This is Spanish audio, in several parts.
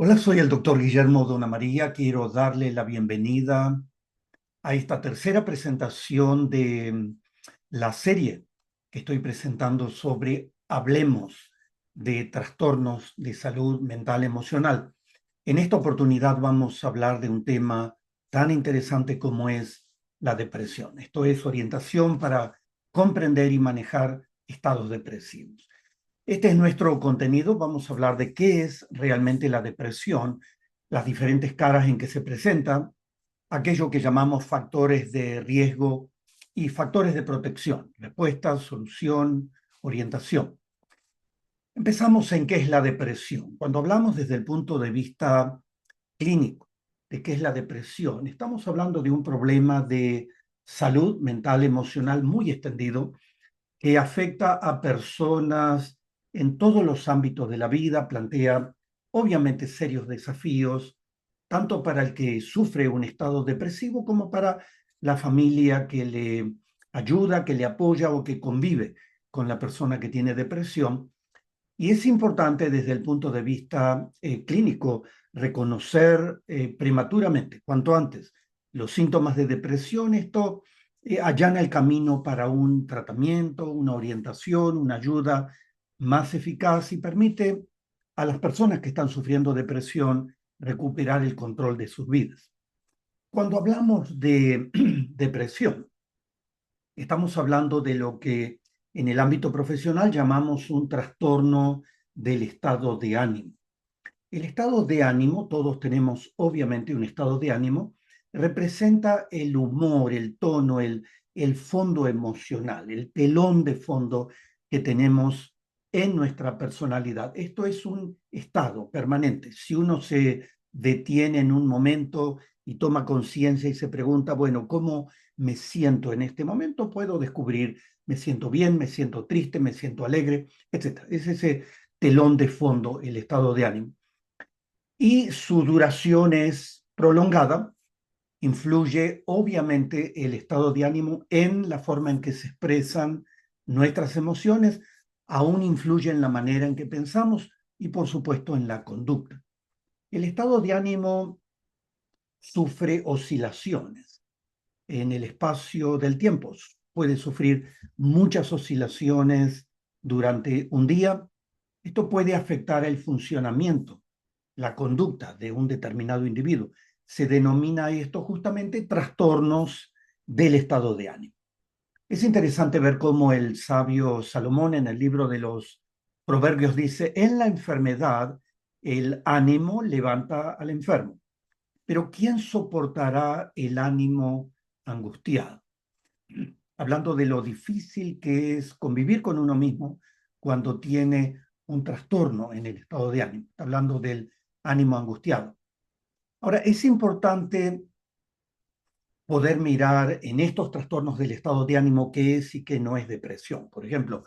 Hola, soy el doctor Guillermo Donnamaria. Quiero darle la bienvenida a esta tercera presentación de la serie que estoy presentando sobre Hablemos de trastornos de salud mental emocional. En esta oportunidad vamos a hablar de un tema tan interesante como es la depresión. Esto es orientación para comprender y manejar estados depresivos. Este es nuestro contenido. Vamos a hablar de qué es realmente la depresión, las diferentes caras en que se presenta, aquello que llamamos factores de riesgo y factores de protección, respuesta, solución, orientación. Empezamos en qué es la depresión. Cuando hablamos desde el punto de vista clínico de qué es la depresión, estamos hablando de un problema de salud mental emocional muy extendido que afecta a personas en todos los ámbitos de la vida, plantea obviamente serios desafíos, tanto para el que sufre un estado depresivo como para la familia que le ayuda, que le apoya o que convive con la persona que tiene depresión. Y es importante desde el punto de vista clínico reconocer prematuramente, cuanto antes, los síntomas de depresión. Esto allana el camino para un tratamiento, una orientación, una ayuda más eficaz y permite a las personas que están sufriendo depresión recuperar el control de sus vidas. Cuando hablamos de depresión, estamos hablando de lo que en el ámbito profesional llamamos un trastorno del estado de ánimo. El estado de ánimo, todos tenemos obviamente un estado de ánimo, representa el humor, el tono, el fondo emocional, el telón de fondo que tenemos en nuestra personalidad. Esto es un estado permanente. Si uno se detiene en un momento y toma conciencia y se pregunta, bueno, ¿cómo me siento en este momento? Puedo descubrir, me siento bien, me siento triste, me siento alegre, etc. Es ese telón de fondo, el estado de ánimo. Y su duración es prolongada. Influye obviamente el estado de ánimo en la forma en que se expresan nuestras emociones, aún influye en la manera en que pensamos y por supuesto en la conducta. El estado de ánimo sufre oscilaciones en el espacio del tiempo. Puede sufrir muchas oscilaciones durante un día. Esto puede afectar el funcionamiento, la conducta de un determinado individuo. Se denomina esto justamente trastornos del estado de ánimo. Es interesante ver cómo el sabio Salomón en el libro de los Proverbios dice, en la enfermedad el ánimo levanta al enfermo, pero ¿quién soportará el ánimo angustiado? Hablando de lo difícil que es convivir con uno mismo cuando tiene un trastorno en el estado de ánimo. Está hablando del ánimo angustiado. Ahora, es importante poder mirar en estos trastornos del estado de ánimo qué es y qué no es depresión. Por ejemplo,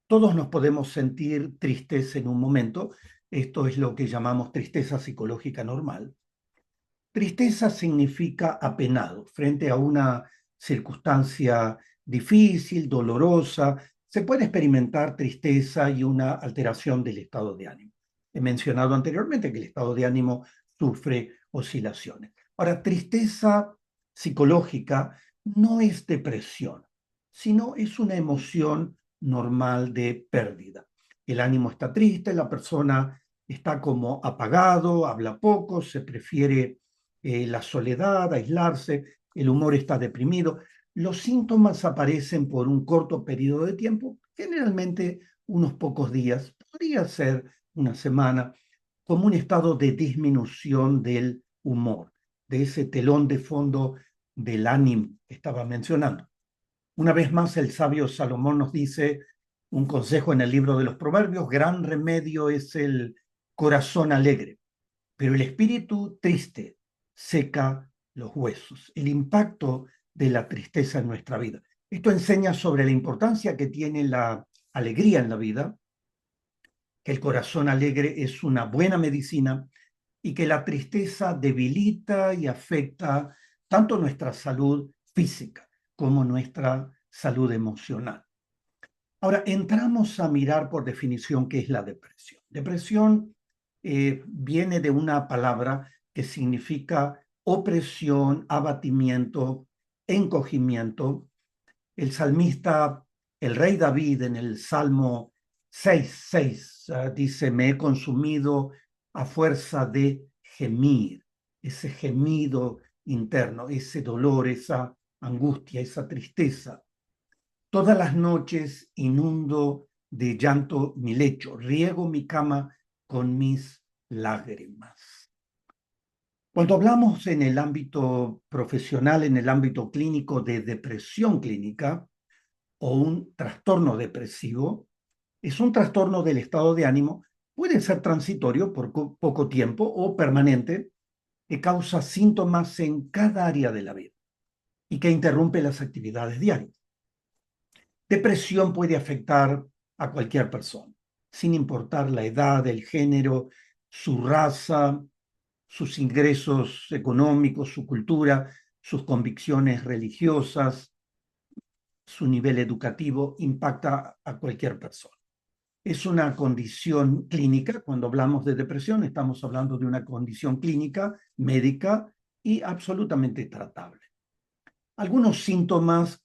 todos nos podemos sentir tristes en un momento. Esto es lo que llamamos tristeza psicológica normal. Tristeza significa apenado frente a una circunstancia difícil, dolorosa. Se puede experimentar tristeza y una alteración del estado de ánimo. He mencionado anteriormente que el estado de ánimo sufre oscilaciones. Ahora, tristeza psicológica no es depresión, sino es una emoción normal de pérdida. El ánimo está triste, la persona está como apagado, habla poco, se prefiere la soledad, aislarse, el humor está deprimido. Los síntomas aparecen por un corto periodo de tiempo, generalmente unos pocos días, podría ser una semana, como un estado de disminución del humor, de ese telón de fondo del ánimo que estaba mencionando. Una vez más, el sabio Salomón nos dice un consejo en el libro de los Proverbios, gran remedio es el corazón alegre, pero el espíritu triste seca los huesos, el impacto de la tristeza en nuestra vida. Esto enseña sobre la importancia que tiene la alegría en la vida, que el corazón alegre es una buena medicina y que la tristeza debilita y afecta tanto nuestra salud física como nuestra salud emocional. Ahora, entramos a mirar por definición qué es la depresión. Depresión viene de una palabra que significa opresión, abatimiento, encogimiento. El salmista, el rey David, en el Salmo 6:6, dice: me he consumido a fuerza de gemir. Ese gemido interno, ese dolor, esa angustia, esa tristeza. Todas las noches inundo de llanto mi lecho, riego mi cama con mis lágrimas. Cuando hablamos en el ámbito profesional, en el ámbito clínico de depresión clínica o un trastorno depresivo, es un trastorno del estado de ánimo, puede ser transitorio por poco tiempo o permanente, que causa síntomas en cada área de la vida y que interrumpe las actividades diarias. Depresión puede afectar a cualquier persona, sin importar la edad, el género, su raza, sus ingresos económicos, su cultura, sus convicciones religiosas, su nivel educativo, impacta a cualquier persona. Es una condición clínica. Cuando hablamos de depresión, estamos hablando de una condición clínica, médica y absolutamente tratable. Algunos síntomas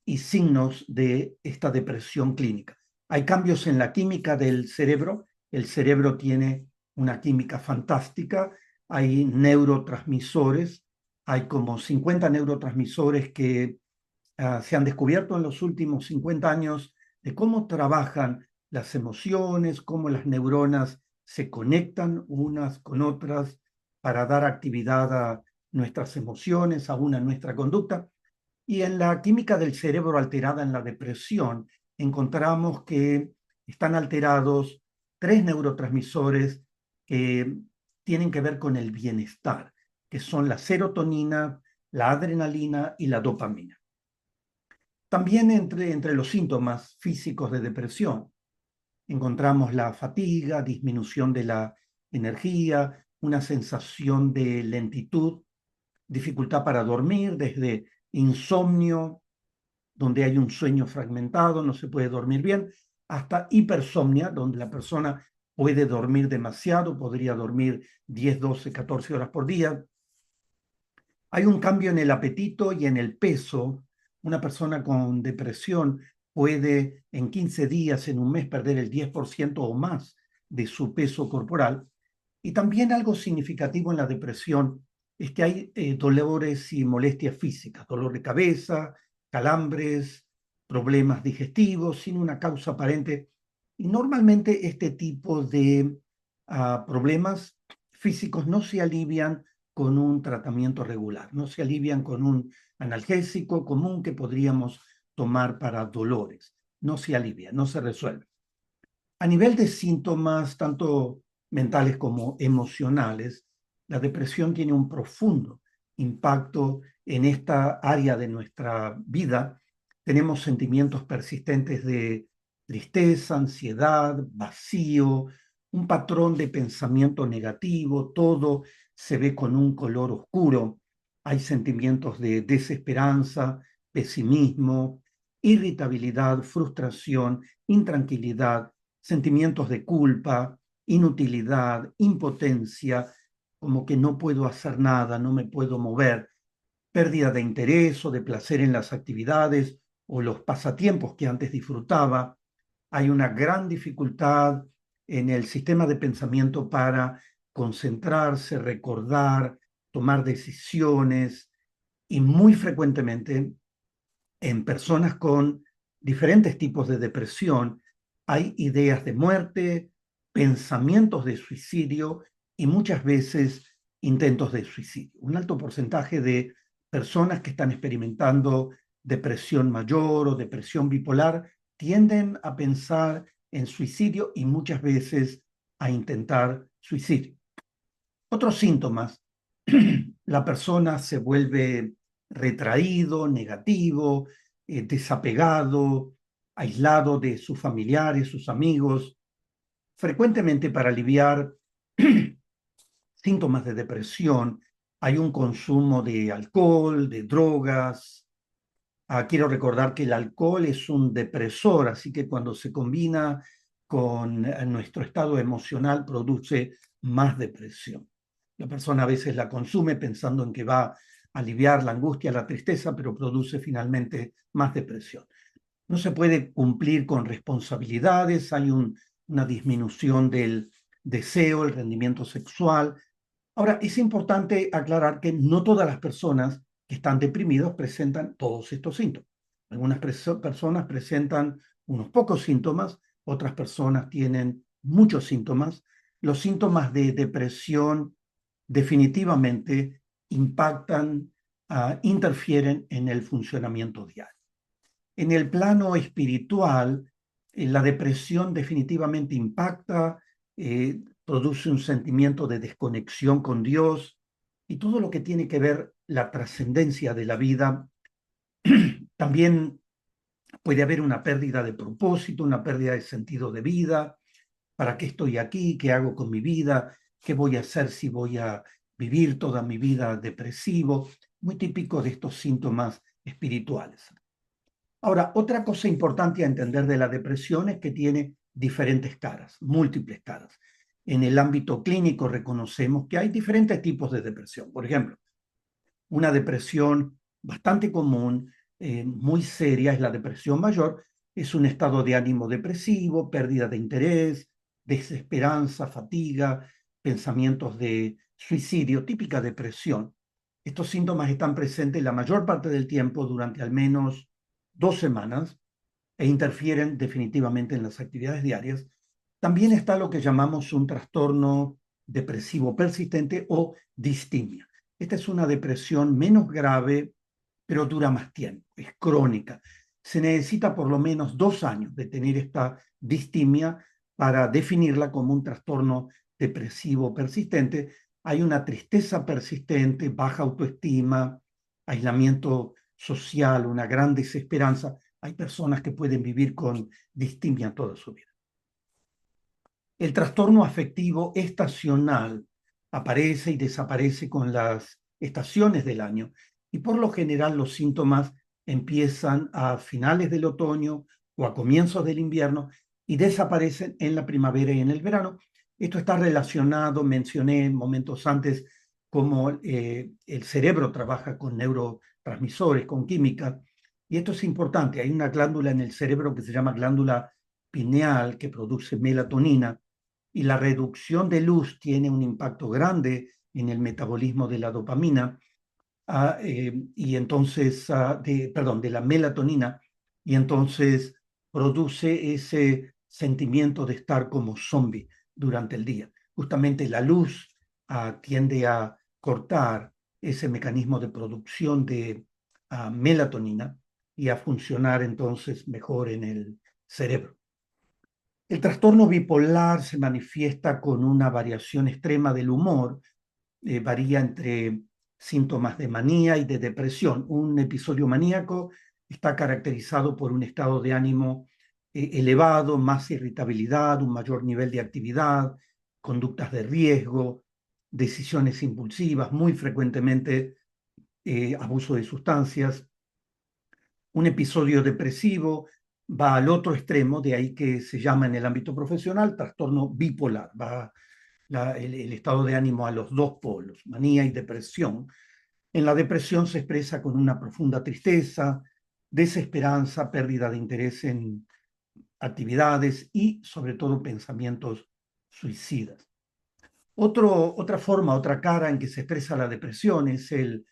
y signos de esta depresión clínica. Hay cambios en la química del cerebro. El cerebro tiene una química fantástica. Hay neurotransmisores. Hay como 50 neurotransmisores que se han descubierto en los últimos 50 años de cómo trabajan las emociones, cómo las neuronas se conectan unas con otras para dar actividad a nuestras emociones, aún a nuestra conducta. Y en la química del cerebro alterada en la depresión, encontramos que están alterados tres neurotransmisores que tienen que ver con el bienestar, que son la serotonina, la adrenalina y la dopamina. También entre los síntomas físicos de depresión encontramos la fatiga, disminución de la energía, una sensación de lentitud, dificultad para dormir, desde insomnio, donde hay un sueño fragmentado, no se puede dormir bien, hasta hipersomnia, donde la persona puede dormir demasiado, podría dormir 10, 12, 14 horas por día. Hay un cambio en el apetito y en el peso. Una persona con depresión puede en 15 días, en un mes, perder el 10% o más de su peso corporal. Y también algo significativo en la depresión es que hay dolores y molestias físicas, dolor de cabeza, calambres, problemas digestivos sin una causa aparente. Y normalmente este tipo de problemas físicos no se alivian con un tratamiento regular, no se alivian con un analgésico común que podríamos tomar para dolores. No se alivia, no se resuelve. A nivel de síntomas, tanto mentales como emocionales, la depresión tiene un profundo impacto en esta área de nuestra vida. Tenemos sentimientos persistentes de tristeza, ansiedad, vacío, un patrón de pensamiento negativo, todo se ve con un color oscuro. Hay sentimientos de desesperanza, pesimismo, irritabilidad, frustración, intranquilidad, sentimientos de culpa, inutilidad, impotencia, como que no puedo hacer nada, no me puedo mover, pérdida de interés o de placer en las actividades o los pasatiempos que antes disfrutaba. Hay una gran dificultad en el sistema de pensamiento para concentrarse, recordar, tomar decisiones y muy frecuentemente en personas con diferentes tipos de depresión hay ideas de muerte, pensamientos de suicidio y muchas veces intentos de suicidio. Un alto porcentaje de personas que están experimentando depresión mayor o depresión bipolar tienden a pensar en suicidio y muchas veces a intentar suicidio. Otros síntomas: la persona se vuelve retraído, negativo, desapegado, aislado de sus familiares, sus amigos. Frecuentemente, para aliviar síntomas de depresión, hay un consumo de alcohol, de drogas. Quiero recordar que el alcohol es un depresor, así que cuando se combina con nuestro estado emocional produce más depresión. La persona a veces la consume pensando en que va a aliviar la angustia, la tristeza, pero produce finalmente más depresión. No se puede cumplir con responsabilidades, hay una disminución del deseo, el rendimiento sexual. Ahora, es importante aclarar que no todas las personas que están deprimidas presentan todos estos síntomas. Algunas personas presentan unos pocos síntomas, otras personas tienen muchos síntomas. Los síntomas de depresión definitivamente impactan, interfieren en el funcionamiento diario. En el plano espiritual, la depresión definitivamente impacta, produce un sentimiento de desconexión con Dios y todo lo que tiene que ver la trascendencia de la vida. También puede haber una pérdida de propósito, una pérdida de sentido de vida. ¿Para qué estoy aquí? ¿Qué hago con mi vida? ¿Qué voy a hacer si voy a vivir toda mi vida depresivo? Muy típico de estos síntomas espirituales. Ahora, otra cosa importante a entender de la depresión es que tiene diferentes caras, múltiples caras. En el ámbito clínico reconocemos que hay diferentes tipos de depresión. Por ejemplo, una depresión bastante común, muy seria, es la depresión mayor. Es un estado de ánimo depresivo, pérdida de interés, desesperanza, fatiga, pensamientos de suicidio, típica depresión. Estos síntomas están presentes la mayor parte del tiempo durante al menos 2 semanas e interfieren definitivamente en las actividades diarias. También está lo que llamamos un trastorno depresivo persistente o distimia. Esta es una depresión menos grave, pero dura más tiempo, es crónica. Se necesita por lo menos 2 años de tener esta distimia para definirla como un trastorno depresivo persistente. Hay una tristeza persistente, baja autoestima, aislamiento social, una gran desesperanza. Hay personas que pueden vivir con distimia toda su vida. El trastorno afectivo estacional aparece y desaparece con las estaciones del año y por lo general los síntomas empiezan a finales del otoño o a comienzos del invierno y desaparecen en la primavera y en el verano. Esto está relacionado, mencioné momentos antes, cómo el cerebro trabaja con neurotransmisores, con química, y esto es importante. Hay una glándula en el cerebro que se llama glándula pineal que produce melatonina y la reducción de luz tiene un impacto grande en el metabolismo de la dopamina y entonces, de la melatonina, y entonces produce ese sentimiento de estar como zombie durante el día. Justamente la luz tiende a cortar ese mecanismo de producción de melatonina y a funcionar entonces mejor en el cerebro. El trastorno bipolar se manifiesta con una variación extrema del humor, varía entre síntomas de manía y de depresión. Un episodio maníaco está caracterizado por un estado de ánimo elevado, más irritabilidad, un mayor nivel de actividad, conductas de riesgo, decisiones impulsivas, muy frecuentemente abuso de sustancias. Un episodio depresivo va al otro extremo, de ahí que se llama en el ámbito profesional trastorno bipolar, va el estado de ánimo a los dos polos, manía y depresión. En la depresión se expresa con una profunda tristeza, desesperanza, pérdida de interés en actividades y sobre todo pensamientos suicidas. Otra forma, otra cara en que se expresa la depresión es el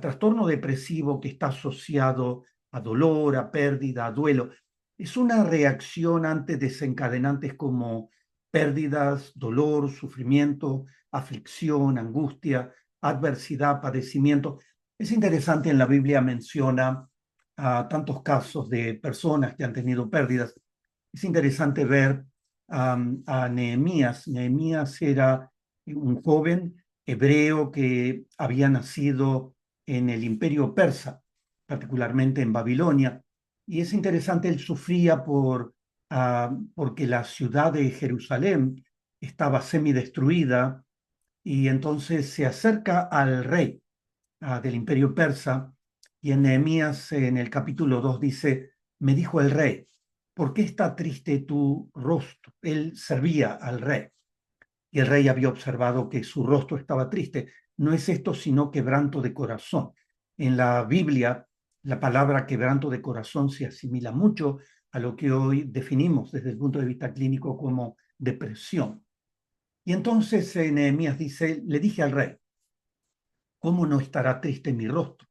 trastorno depresivo que está asociado a dolor, a pérdida, a duelo. Es una reacción ante desencadenantes como pérdidas, dolor, sufrimiento, aflicción, angustia, adversidad, padecimiento. Es interesante, en la Biblia menciona tantos casos de personas que han tenido pérdidas. Es interesante ver a Nehemías. Nehemías era un joven hebreo que había nacido en el imperio persa, particularmente en Babilonia. Y es interesante, él sufría porque la ciudad de Jerusalén estaba semidestruida y entonces se acerca al rey del imperio persa y en Nehemías en el capítulo 2 dice, me dijo el rey, ¿por qué está triste tu rostro? Él servía al rey y el rey había observado que su rostro estaba triste. No es esto sino quebranto de corazón. En la Biblia, la palabra quebranto de corazón se asimila mucho a lo que hoy definimos desde el punto de vista clínico como depresión. Y entonces Nehemías dice, le dije al rey, ¿cómo no estará triste mi rostro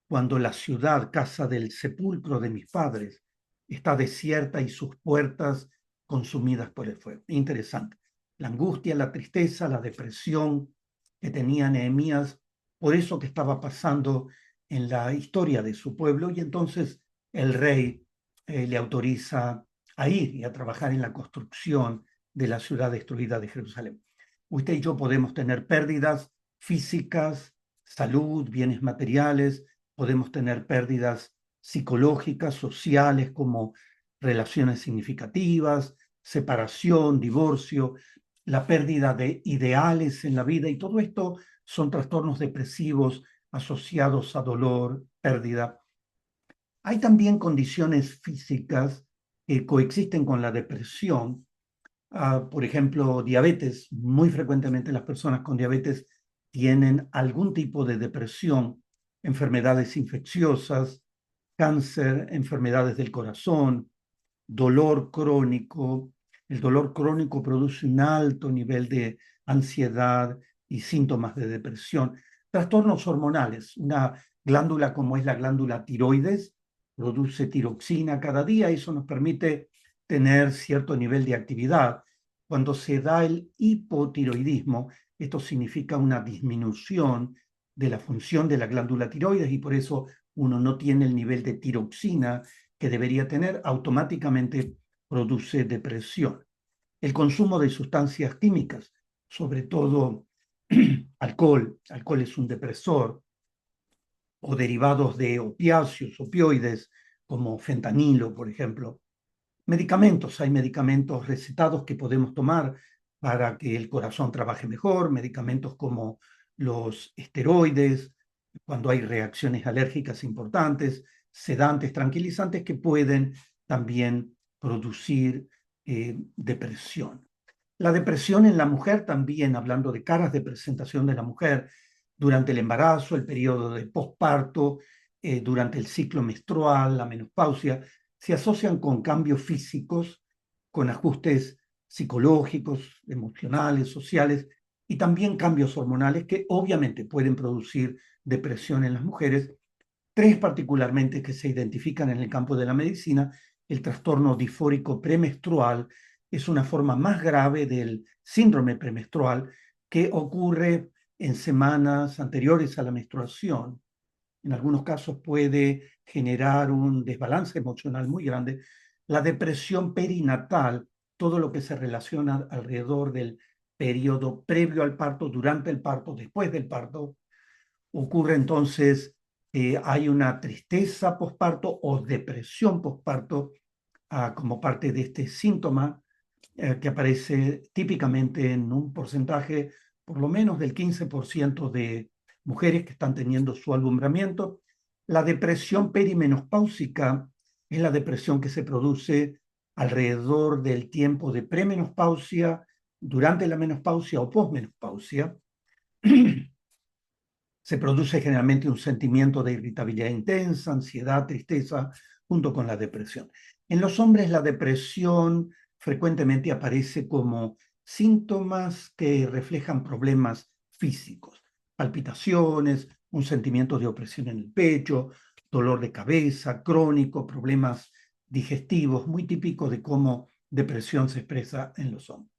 cuando la ciudad, casa del sepulcro de mis padres, está desierta y sus puertas consumidas por el fuego? Interesante. La angustia, la tristeza, la depresión que tenía Nehemías por eso que estaba pasando en la historia de su pueblo, y entonces el rey le autoriza a ir y a trabajar en la construcción de la ciudad destruida de Jerusalén. Usted y yo podemos tener pérdidas físicas, salud, bienes materiales, podemos tener pérdidas psicológicas, sociales, como relaciones significativas, separación, divorcio, la pérdida de ideales en la vida, y todo esto son trastornos depresivos asociados a dolor, pérdida. Hay también condiciones físicas que coexisten con la depresión. Por ejemplo, diabetes. Muy frecuentemente las personas con diabetes tienen algún tipo de depresión, enfermedades infecciosas, cáncer, enfermedades del corazón, dolor crónico. El dolor crónico produce un alto nivel de ansiedad y síntomas de depresión. Trastornos hormonales. Una glándula como es la glándula tiroides produce tiroxina cada día y eso nos permite tener cierto nivel de actividad. Cuando se da el hipotiroidismo, esto significa una disminución de la función de la glándula tiroides y por eso uno no tiene el nivel de tiroxina que debería tener, automáticamente produce depresión. El consumo de sustancias químicas, sobre todo alcohol es un depresor, o derivados de opiáceos, opioides, como fentanilo, por ejemplo. Medicamentos, hay medicamentos recetados que podemos tomar para que el corazón trabaje mejor, medicamentos como los esteroides, cuando hay reacciones alérgicas importantes, sedantes, tranquilizantes que pueden también producir depresión. La depresión en la mujer también, hablando de caras de presentación de la mujer, durante el embarazo, el periodo de posparto, durante el ciclo menstrual, la menopausia, se asocian con cambios físicos, con ajustes psicológicos, emocionales, sociales y también cambios hormonales que obviamente pueden producir depresión en las mujeres. Tres particularmente que se identifican en el campo de la medicina: el trastorno disfórico premenstrual es una forma más grave del síndrome premenstrual que ocurre en semanas anteriores a la menstruación. En algunos casos puede generar un desbalance emocional muy grande. La depresión perinatal, todo lo que se relaciona alrededor del periodo previo al parto, durante el parto, después del parto, ocurre entonces, hay una tristeza posparto o depresión posparto como parte de este síntoma que aparece típicamente en un porcentaje por lo menos del 15% de mujeres que están teniendo su alumbramiento. La depresión perimenopáusica es la depresión que se produce alrededor del tiempo de premenopausia, durante la menopausia o posmenopausia. Se produce generalmente un sentimiento de irritabilidad intensa, ansiedad, tristeza, junto con la depresión. En los hombres la depresión frecuentemente aparece como síntomas que reflejan problemas físicos, palpitaciones, un sentimiento de opresión en el pecho, dolor de cabeza crónico, problemas digestivos, muy típico de cómo depresión se expresa en los hombres.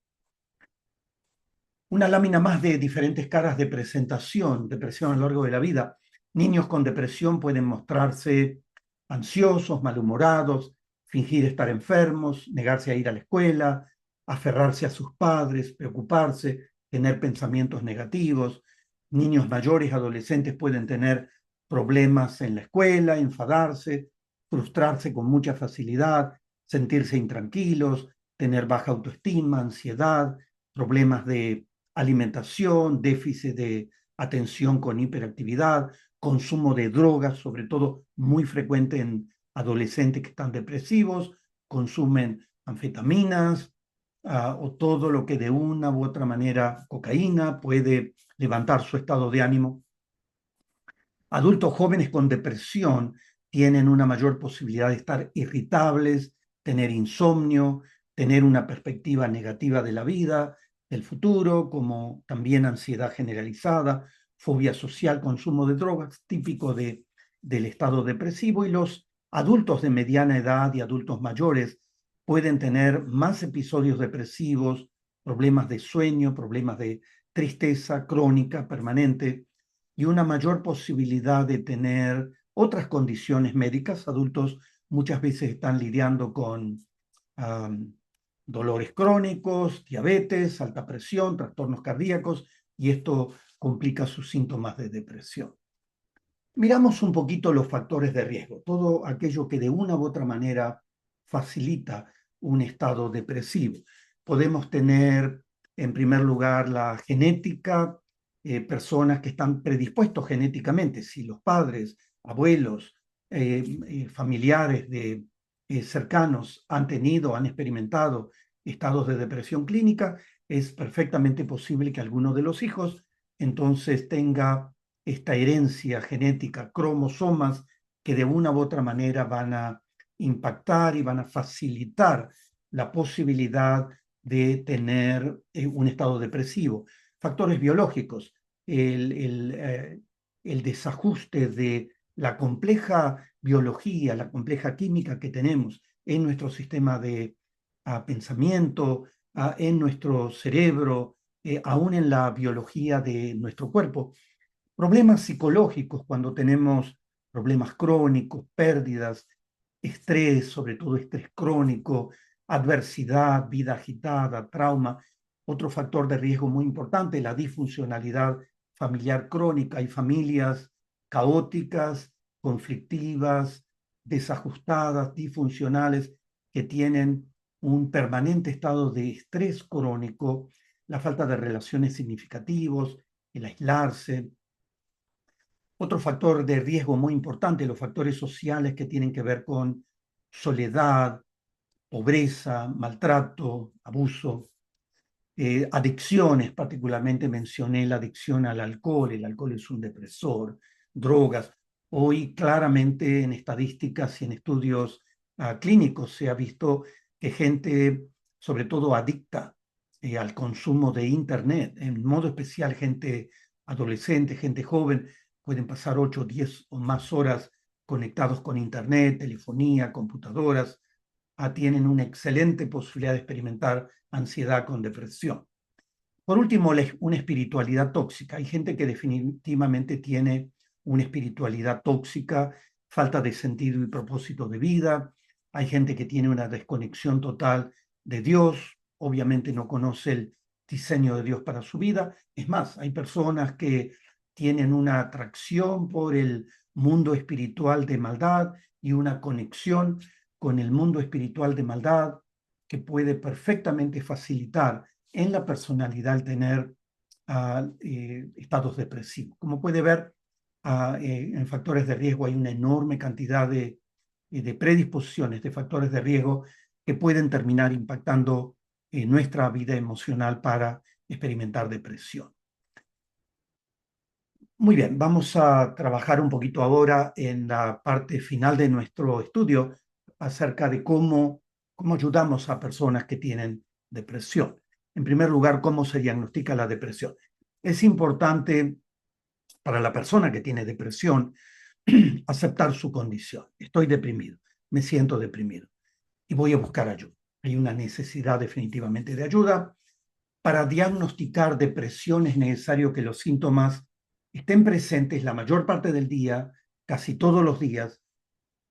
Una lámina más de diferentes caras de presentación, depresión a lo largo de la vida. Niños con depresión pueden mostrarse ansiosos, malhumorados, fingir estar enfermos, negarse a ir a la escuela, aferrarse a sus padres, preocuparse, tener pensamientos negativos. Niños mayores, adolescentes pueden tener problemas en la escuela, enfadarse, frustrarse con mucha facilidad, sentirse intranquilos, tener baja autoestima, ansiedad, problemas de alimentación, déficit de atención con hiperactividad, consumo de drogas, sobre todo muy frecuente en adolescentes que están depresivos, consumen anfetaminas o todo lo que de una u otra manera, cocaína, puede levantar su estado de ánimo. Adultos jóvenes con depresión tienen una mayor posibilidad de estar irritables, tener insomnio, tener una perspectiva negativa de la vida, del futuro, como también ansiedad generalizada, fobia social, consumo de drogas, típico del estado depresivo. Y los adultos de mediana edad y adultos mayores pueden tener más episodios depresivos, problemas de sueño, problemas de tristeza crónica, permanente, y una mayor posibilidad de tener otras condiciones médicas. Adultos muchas veces están lidiando con dolores crónicos, diabetes, alta presión, trastornos cardíacos, y esto complica sus síntomas de depresión. Miramos un poquito los factores de riesgo, todo aquello que de una u otra manera facilita un estado depresivo. Podemos tener, en primer lugar, la genética, personas que están predispuestos genéticamente, si los padres, abuelos, familiares de cercanos han tenido, han experimentado estados de depresión clínica, es perfectamente posible que alguno de los hijos entonces tenga esta herencia genética, cromosomas que de una u otra manera van a impactar y van a facilitar la posibilidad de tener un estado depresivo. Factores biológicos, el desajuste de la compleja biología, la compleja química que tenemos en nuestro sistema de pensamiento, en nuestro cerebro, aún en la biología de nuestro cuerpo. Problemas psicológicos cuando tenemos problemas crónicos, pérdidas, estrés, sobre todo estrés crónico, adversidad, vida agitada, trauma. Otro factor de riesgo muy importante, la disfuncionalidad familiar crónica. Hay familias caóticas, conflictivas, desajustadas, disfuncionales, que tienen un permanente estado de estrés crónico, la falta de relaciones significativas, el aislarse. Otro factor de riesgo muy importante, los factores sociales que tienen que ver con soledad, pobreza, maltrato, abuso, adicciones. Particularmente mencioné la adicción al alcohol. El alcohol es un depresor, drogas. Hoy claramente en estadísticas y en estudios clínicos se ha visto que gente, sobre todo adicta al consumo de Internet, en modo especial gente adolescente, gente joven, pueden pasar 8, 10 o más horas conectados con Internet, telefonía, computadoras, tienen una excelente posibilidad de experimentar ansiedad con depresión. Por último, una espiritualidad tóxica. Hay gente que definitivamente tiene una espiritualidad tóxica, falta de sentido y propósito de vida. Hay gente que tiene una desconexión total de Dios, obviamente no conoce el diseño de Dios para su vida. Es más, hay personas que tienen una atracción por el mundo espiritual de maldad y una conexión con el mundo espiritual de maldad que puede perfectamente facilitar en la personalidad el tener estados depresivos. Como puede ver, en factores de riesgo hay una enorme cantidad de predisposiciones, de factores de riesgo que pueden terminar impactando nuestra vida emocional para experimentar depresión. Muy bien, vamos a trabajar un poquito ahora en la parte final de nuestro estudio acerca de cómo ayudamos a personas que tienen depresión. En primer lugar, ¿cómo se diagnostica la depresión? Es importante para la persona que tiene depresión aceptar su condición. Estoy deprimido, me siento deprimido y voy a buscar ayuda. Hay una necesidad definitivamente de ayuda. Para diagnosticar depresión es necesario que los síntomas estén presentes la mayor parte del día, casi todos los días,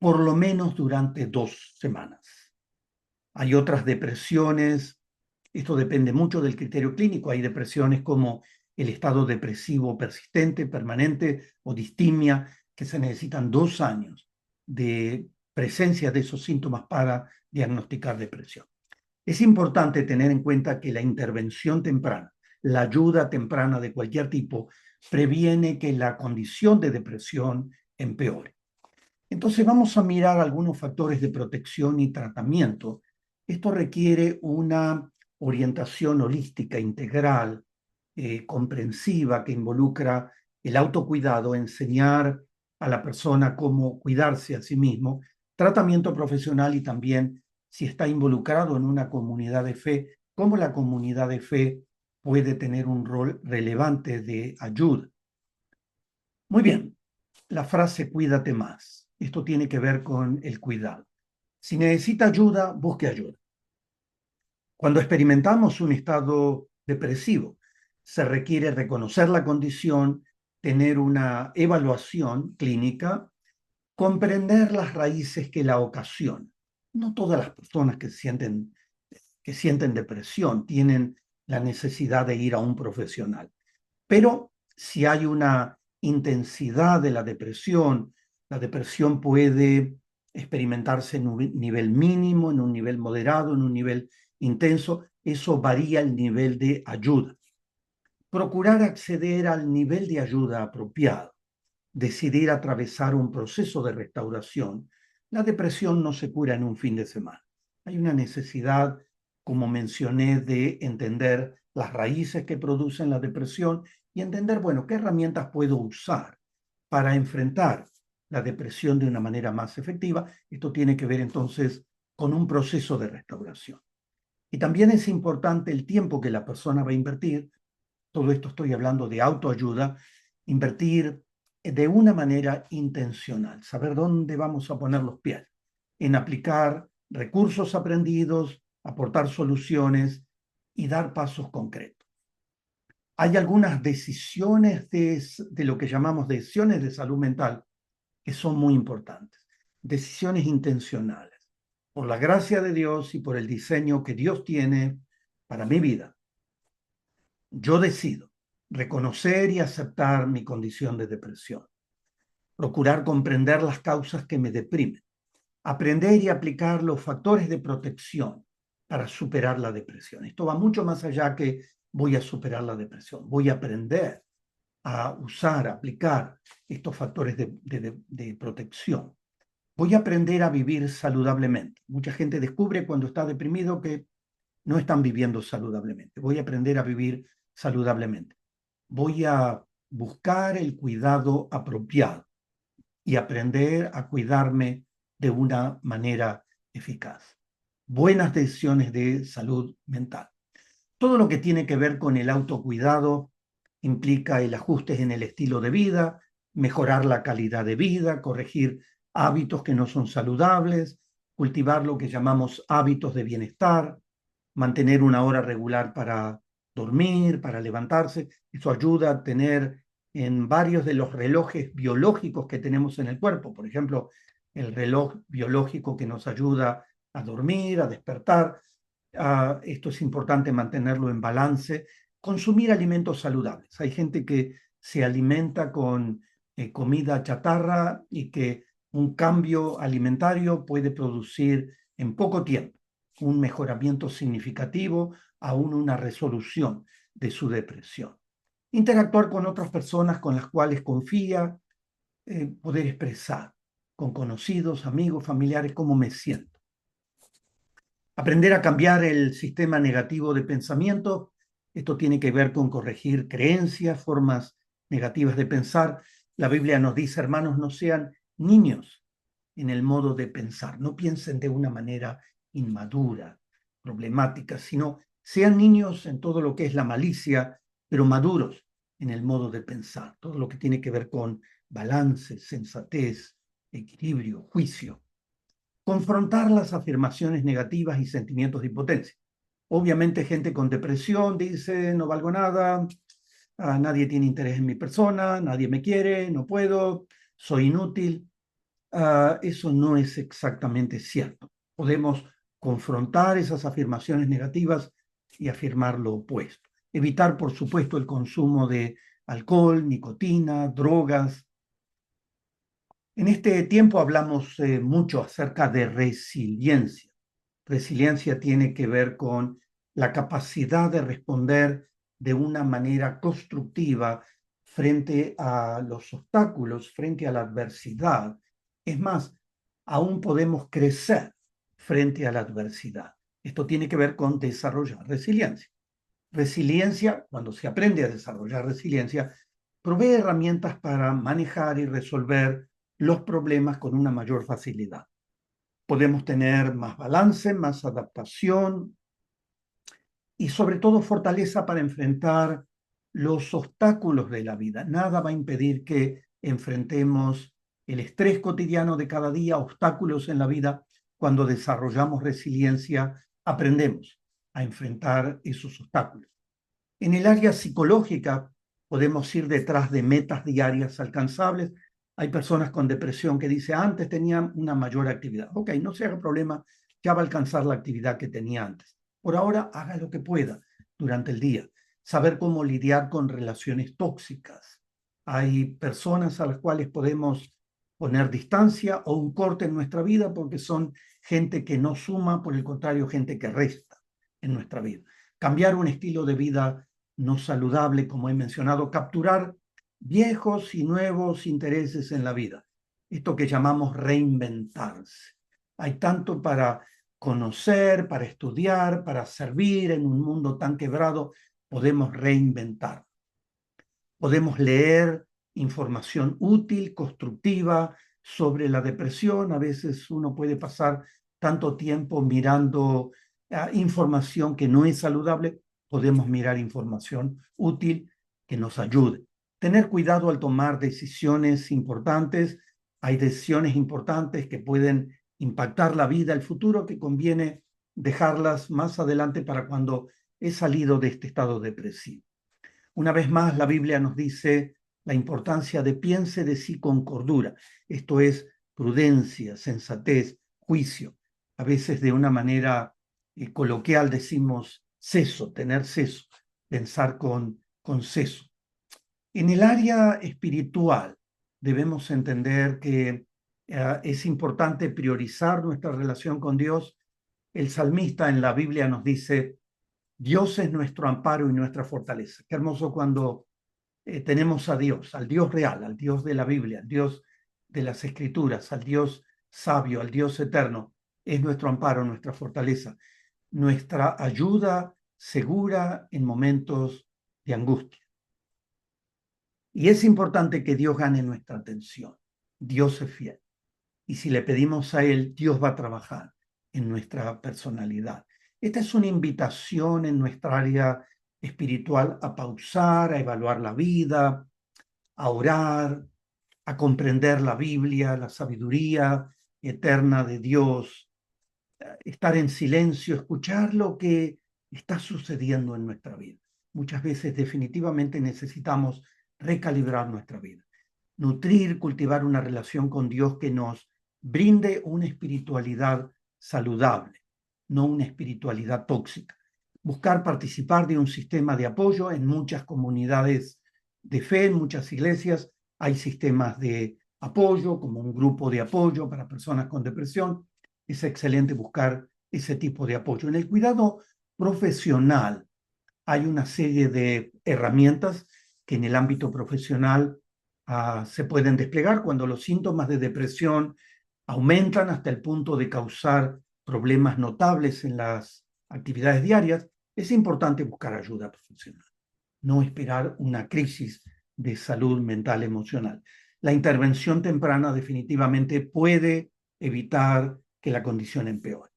por lo menos durante 2 semanas. Hay otras depresiones, esto depende mucho del criterio clínico. Hay depresiones como el estado depresivo persistente, permanente o distimia, que se necesitan 2 años de presencia de esos síntomas para diagnosticar depresión. Es importante tener en cuenta que la intervención temprana, la ayuda temprana de cualquier tipo, previene que la condición de depresión empeore. Entonces vamos a mirar algunos factores de protección y tratamiento. Esto requiere una orientación holística, integral, comprensiva, que involucra el autocuidado, enseñar a la persona cómo cuidarse a sí mismo, tratamiento profesional y también, si está involucrado en una comunidad de fe, cómo la comunidad de fe puede tener un rol relevante de ayuda. Muy bien, la frase cuídate más. Esto tiene que ver con el cuidado. Si necesita ayuda, busque ayuda. Cuando experimentamos un estado depresivo, se requiere reconocer la condición, tener una evaluación clínica, comprender las raíces que la ocasionan. No todas las personas que sienten depresión tienen la necesidad de ir a un profesional. Pero si hay una intensidad de la depresión puede experimentarse en un nivel mínimo, en un nivel moderado, en un nivel intenso. Eso varía el nivel de ayuda. Procurar acceder al nivel de ayuda apropiado, decidir atravesar un proceso de restauración. La depresión no se cura en un fin de semana. Hay una necesidad, como mencioné, de entender las raíces que producen la depresión y entender, bueno, qué herramientas puedo usar para enfrentar la depresión de una manera más efectiva. Esto tiene que ver entonces con un proceso de restauración. Y también es importante el tiempo que la persona va a invertir. Todo esto estoy hablando de autoayuda, invertir de una manera intencional, saber dónde vamos a poner los pies, en aplicar recursos aprendidos, aportar soluciones y dar pasos concretos. Hay algunas decisiones de lo que llamamos decisiones de salud mental que son muy importantes, decisiones intencionales. Por la gracia de Dios y por el diseño que Dios tiene para mi vida, yo decido reconocer y aceptar mi condición de depresión, procurar comprender las causas que me deprimen, aprender y aplicar los factores de protección para superar la depresión. Esto va mucho más allá que voy a superar la depresión, voy a aprender a usar, a aplicar estos factores de protección. Voy a aprender a vivir saludablemente. Mucha gente descubre cuando está deprimido que no están viviendo saludablemente. Voy a aprender a vivir saludablemente. Voy a buscar el cuidado apropiado y aprender a cuidarme de una manera eficaz. Buenas decisiones de salud mental. Todo lo que tiene que ver con el autocuidado implica el ajuste en el estilo de vida, mejorar la calidad de vida, corregir hábitos que no son saludables, cultivar lo que llamamos hábitos de bienestar, mantener una hora regular para dormir, para levantarse. Eso ayuda a tener en varios de los relojes biológicos que tenemos en el cuerpo. Por ejemplo, el reloj biológico que nos ayuda a dormir, a despertar. Esto es importante mantenerlo en balance. Consumir alimentos saludables. Hay gente que se alimenta con comida chatarra y que un cambio alimentario puede producir en poco tiempo un mejoramiento significativo, aún una resolución de su depresión. Interactuar con otras personas con las cuales confía, poder expresar con conocidos, amigos, familiares cómo me siento. Aprender a cambiar el sistema negativo de pensamiento. Esto tiene que ver con corregir creencias, formas negativas de pensar. La Biblia nos dice, hermanos, no sean niños en el modo de pensar. No piensen de una manera inmadura, problemática, sino sean niños en todo lo que es la malicia, pero maduros en el modo de pensar. Todo lo que tiene que ver con balance, sensatez, equilibrio, juicio. Confrontar las afirmaciones negativas y sentimientos de impotencia. Obviamente gente con depresión dice, no valgo nada, nadie tiene interés en mi persona, nadie me quiere, no puedo, soy inútil. Eso no es exactamente cierto. Podemos confrontar esas afirmaciones negativas y afirmar lo opuesto. Evitar, por supuesto, el consumo de alcohol, nicotina, drogas. En este tiempo hablamos mucho acerca de resiliencia. Resiliencia tiene que ver con la capacidad de responder de una manera constructiva frente a los obstáculos, frente a la adversidad, Es más, aún podemos crecer frente a la adversidad. Esto tiene que ver con desarrollar resiliencia. Resiliencia, cuando se aprende a desarrollar resiliencia, provee herramientas para manejar y resolver los problemas con una mayor facilidad. Podemos tener más balance, más adaptación y sobre todo fortaleza para enfrentar los obstáculos de la vida. Nada va a impedir que enfrentemos el estrés cotidiano de cada día, obstáculos en la vida. Cuando desarrollamos resiliencia, aprendemos a enfrentar esos obstáculos. En el área psicológica podemos ir detrás de metas diarias alcanzables. Hay personas con depresión que dicen, antes tenía una mayor actividad. Ok, no se haga problema, ya va a alcanzar la actividad que tenía antes. Por ahora, haga lo que pueda durante el día. Saber cómo lidiar con relaciones tóxicas. Hay personas a las cuales podemos poner distancia o un corte en nuestra vida porque son gente que no suma, por el contrario, gente que resta en nuestra vida. Cambiar un estilo de vida no saludable, como he mencionado, capturar viejos y nuevos intereses en la vida. Esto que llamamos reinventarse. Hay tanto para conocer, para estudiar, para servir en un mundo tan quebrado, podemos reinventar. Podemos leer información útil, constructiva sobre la depresión. A veces uno puede pasar tanto tiempo mirando información que no es saludable. Podemos mirar información útil que nos ayude. Tener cuidado al tomar decisiones importantes. Hay decisiones importantes que pueden impactar la vida, el futuro, que conviene dejarlas más adelante para cuando he salido de este estado depresivo. Una vez más, la Biblia nos dice la importancia de piense de sí con cordura. Esto es prudencia, sensatez, juicio. A veces de una manera coloquial decimos seso, tener seso, pensar con seso. En el área espiritual debemos entender que es importante priorizar nuestra relación con Dios. El salmista en la Biblia nos dice, Dios es nuestro amparo y nuestra fortaleza. Qué hermoso cuando tenemos a Dios, al Dios real, al Dios de la Biblia, al Dios de las Escrituras, al Dios sabio, al Dios eterno. Es nuestro amparo, nuestra fortaleza, nuestra ayuda segura en momentos de angustia. Y es importante que Dios gane nuestra atención. Dios es fiel. Y si le pedimos a Él, Dios va a trabajar en nuestra personalidad. Esta es una invitación en nuestra área espiritual a pausar, a evaluar la vida, a orar, a comprender la Biblia, la sabiduría eterna de Dios, estar en silencio, escuchar lo que está sucediendo en nuestra vida. Muchas veces definitivamente necesitamos recalibrar nuestra vida, nutrir, cultivar una relación con Dios que nos brinde una espiritualidad saludable, no una espiritualidad tóxica. Buscar participar de un sistema de apoyo en muchas comunidades de fe, en muchas iglesias, hay sistemas de apoyo, como un grupo de apoyo para personas con depresión. Es excelente buscar ese tipo de apoyo. En el cuidado profesional hay una serie de herramientas que en el ámbito profesional se pueden desplegar cuando los síntomas de depresión aumentan hasta el punto de causar problemas notables en las actividades diarias. Es importante buscar ayuda profesional, no esperar una crisis de salud mental emocional. La intervención temprana definitivamente puede evitar que la condición empeore.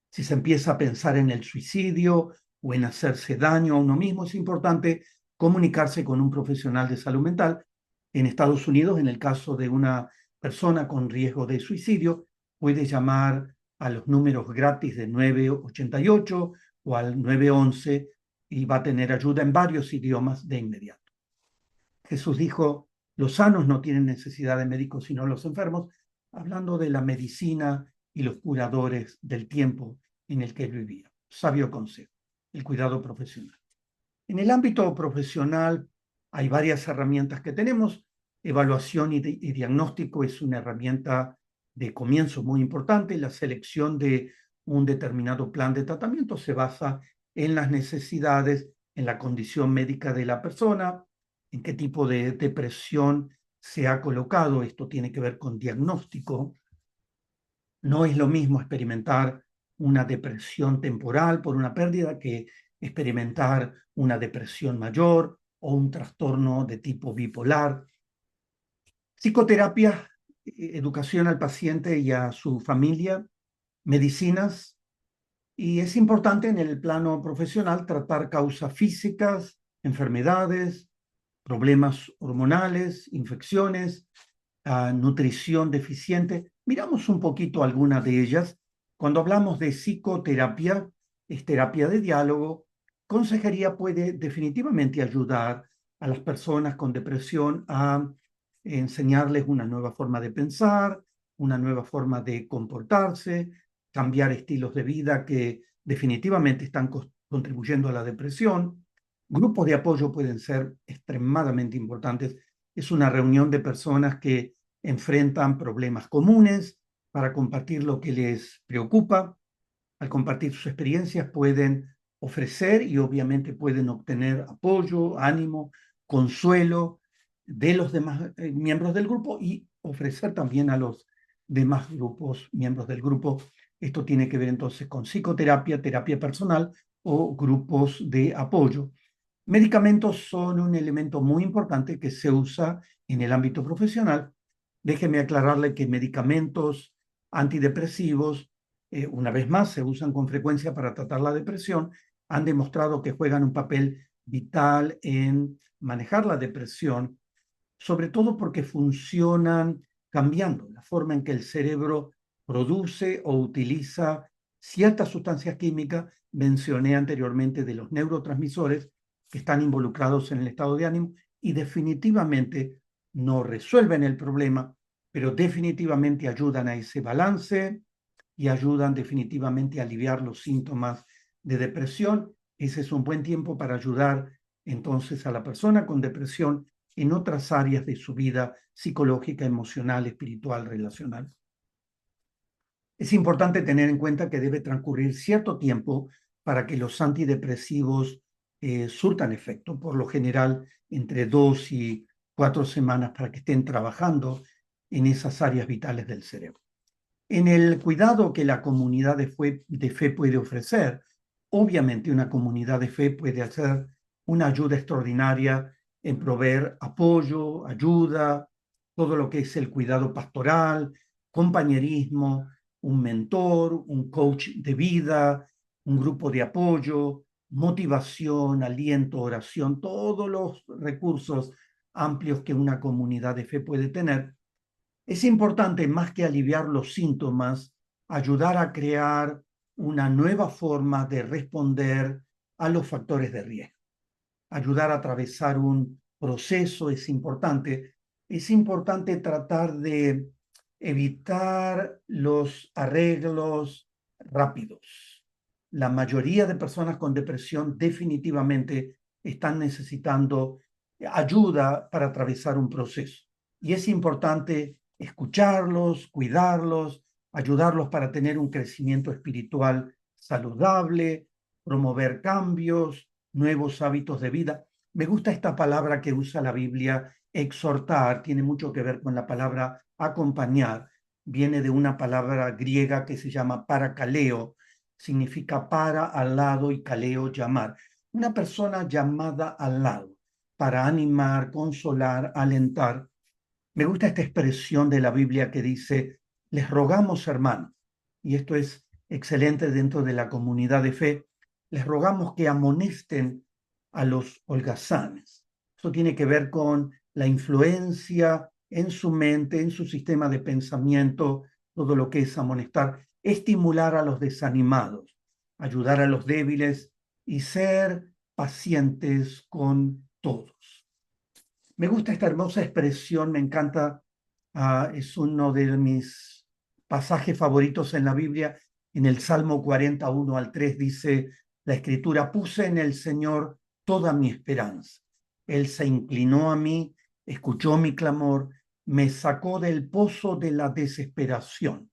Si se empieza a pensar en el suicidio o en hacerse daño a uno mismo, es importante comunicarse con un profesional de salud mental. En Estados Unidos, en el caso de una persona con riesgo de suicidio, puede llamar a los números gratis de 988 o al 911 y va a tener ayuda en varios idiomas de inmediato. Jesús dijo, los sanos no tienen necesidad de médicos, sino los enfermos, hablando de la medicina y los curadores del tiempo en el que él vivía. Sabio consejo, el cuidado profesional. En el ámbito profesional hay varias herramientas que tenemos. Evaluación y diagnóstico es una herramienta de comienzo muy importante. La selección de un determinado plan de tratamiento se basa en las necesidades, en la condición médica de la persona, en qué tipo de depresión se ha colocado. Esto tiene que ver con diagnóstico. No es lo mismo experimentar una depresión temporal por una pérdida que experimentar una depresión mayor o un trastorno de tipo bipolar. Psicoterapia, educación al paciente y a su familia, medicinas, y es importante en el plano profesional tratar causas físicas, enfermedades, problemas hormonales, infecciones, nutrición deficiente. Miramos un poquito algunas de ellas. Cuando hablamos de psicoterapia, es terapia de diálogo. Consejería puede definitivamente ayudar a las personas con depresión a enseñarles una nueva forma de pensar, una nueva forma de comportarse, cambiar estilos de vida que definitivamente están contribuyendo a la depresión. Grupos de apoyo pueden ser extremadamente importantes. Es una reunión de personas que enfrentan problemas comunes para compartir lo que les preocupa. Al compartir sus experiencias pueden ofrecer y obviamente pueden obtener apoyo, ánimo, consuelo de los demás miembros del grupo y ofrecer también a los demás grupos, miembros del grupo. Esto tiene que ver entonces con psicoterapia, terapia personal o grupos de apoyo. Medicamentos son un elemento muy importante que se usa en el ámbito profesional. Déjeme aclararle que medicamentos antidepresivos, una vez más, se usan con frecuencia para tratar la depresión, han demostrado que juegan un papel vital en manejar la depresión, sobre todo porque funcionan cambiando la forma en que el cerebro produce o utiliza ciertas sustancias químicas. Mencioné anteriormente de los neurotransmisores que están involucrados en el estado de ánimo y definitivamente no resuelven el problema, pero definitivamente ayudan a ese balance y ayudan definitivamente a aliviar los síntomas de depresión. Ese es un buen tiempo para ayudar entonces a la persona con depresión en otras áreas de su vida psicológica, emocional, espiritual, relacional. Es importante tener en cuenta que debe transcurrir cierto tiempo para que los antidepresivos surtan efecto, por lo general entre 2 y 4 semanas para que estén trabajando en esas áreas vitales del cerebro. En el cuidado que la comunidad de fe puede ofrecer, obviamente una comunidad de fe puede hacer una ayuda extraordinaria en proveer apoyo, ayuda, todo lo que es el cuidado pastoral, compañerismo, un mentor, un coach de vida, un grupo de apoyo, motivación, aliento, oración, todos los recursos amplios que una comunidad de fe puede tener. Es importante, más que aliviar los síntomas, ayudar a crear una nueva forma de responder a los factores de riesgo. Ayudar a atravesar un proceso es importante. Es importante tratar de evitar los arreglos rápidos. La mayoría de personas con depresión definitivamente están necesitando ayuda para atravesar un proceso. Y es importante escucharlos, cuidarlos, ayudarlos para tener un crecimiento espiritual saludable, promover cambios, nuevos hábitos de vida. Me gusta esta palabra que usa la Biblia, exhortar, tiene mucho que ver con la palabra acompañar. Viene de una palabra griega que se llama parakaleo, significa para, al lado, y kaleo, llamar. Una persona llamada al lado para animar, consolar, alentar. Me gusta esta expresión de la Biblia que dice, les rogamos, hermanos, y esto es excelente dentro de la comunidad de fe, les rogamos que amonesten a los holgazanes. Esto tiene que ver con la influencia en su mente, en su sistema de pensamiento, todo lo que es amonestar, estimular a los desanimados, ayudar a los débiles y ser pacientes con todos. Me gusta esta hermosa expresión, me encanta, es uno de mis pasajes favoritos en la Biblia. En el Salmo 41 al 3 dice la Escritura, puse en el Señor toda mi esperanza. Él se inclinó a mí, escuchó mi clamor, me sacó del pozo de la desesperación,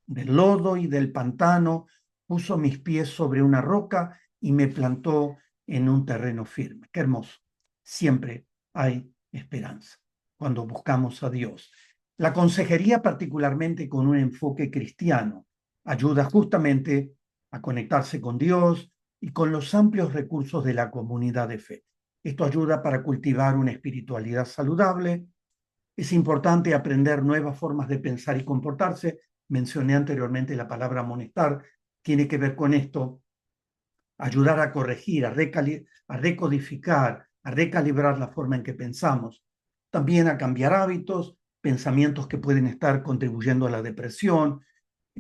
del lodo y del pantano, puso mis pies sobre una roca y me plantó en un terreno firme. Qué hermoso. Siempre hay esperanza cuando buscamos a Dios. La consejería, particularmente con un enfoque cristiano, ayuda justamente a conectarse con Dios y con los amplios recursos de la comunidad de fe. Esto ayuda para cultivar una espiritualidad saludable. Es importante aprender nuevas formas de pensar y comportarse. Mencioné anteriormente la palabra amonestar, tiene que ver con esto, ayudar a corregir, a recodificar, a recalibrar la forma en que pensamos, también a cambiar hábitos, pensamientos que pueden estar contribuyendo a la depresión.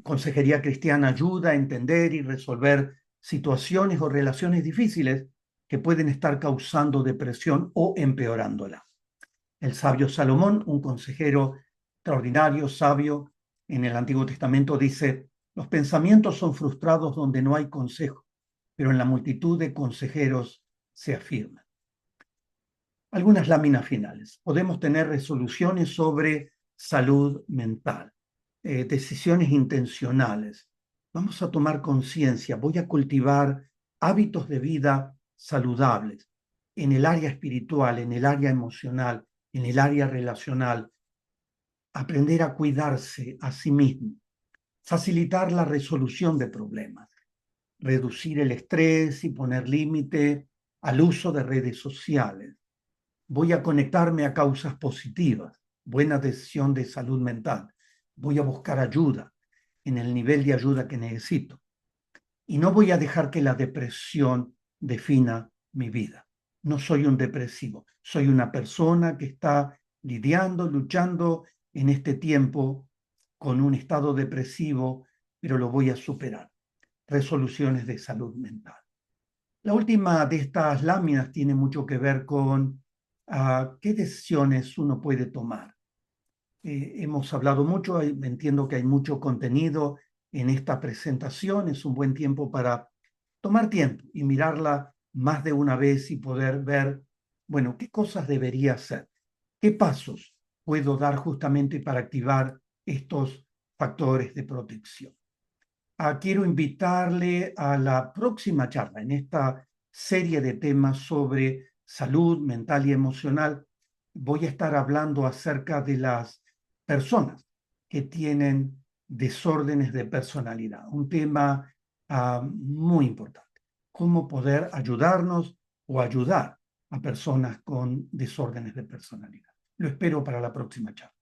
Consejería cristiana ayuda a entender y resolver situaciones o relaciones difíciles que pueden estar causando depresión o empeorándola. El sabio Salomón, un consejero extraordinario, sabio, en el Antiguo Testamento dice, los pensamientos son frustrados donde no hay consejo, pero en la multitud de consejeros se afirma. Algunas láminas finales. Podemos tener resoluciones sobre salud mental, decisiones intencionales. Vamos a tomar conciencia, voy a cultivar hábitos de vida saludables en el área espiritual, en el área emocional, en el área relacional, aprender a cuidarse a sí mismo, facilitar la resolución de problemas, reducir el estrés y poner límite al uso de redes sociales. Voy a conectarme a causas positivas, buena decisión de salud mental. Voy a buscar ayuda en el nivel de ayuda que necesito. Y no voy a dejar que la depresión defina mi vida. No soy un depresivo, soy una persona que está lidiando, luchando en este tiempo con un estado depresivo, pero lo voy a superar. Resoluciones de salud mental. La última de estas láminas tiene mucho que ver con qué decisiones uno puede tomar. Hemos hablado mucho, entiendo que hay mucho contenido en esta presentación, es un buen tiempo para tomar tiempo y mirarla más de una vez y poder ver, bueno, qué cosas debería hacer, qué pasos puedo dar justamente para activar estos factores de protección. Quiero invitarle a la próxima charla en esta serie de temas sobre salud mental y emocional. Voy a estar hablando acerca de las personas que tienen desórdenes de personalidad, un tema muy importante. Cómo poder ayudarnos o ayudar a personas con desórdenes de personalidad. Lo espero para la próxima charla.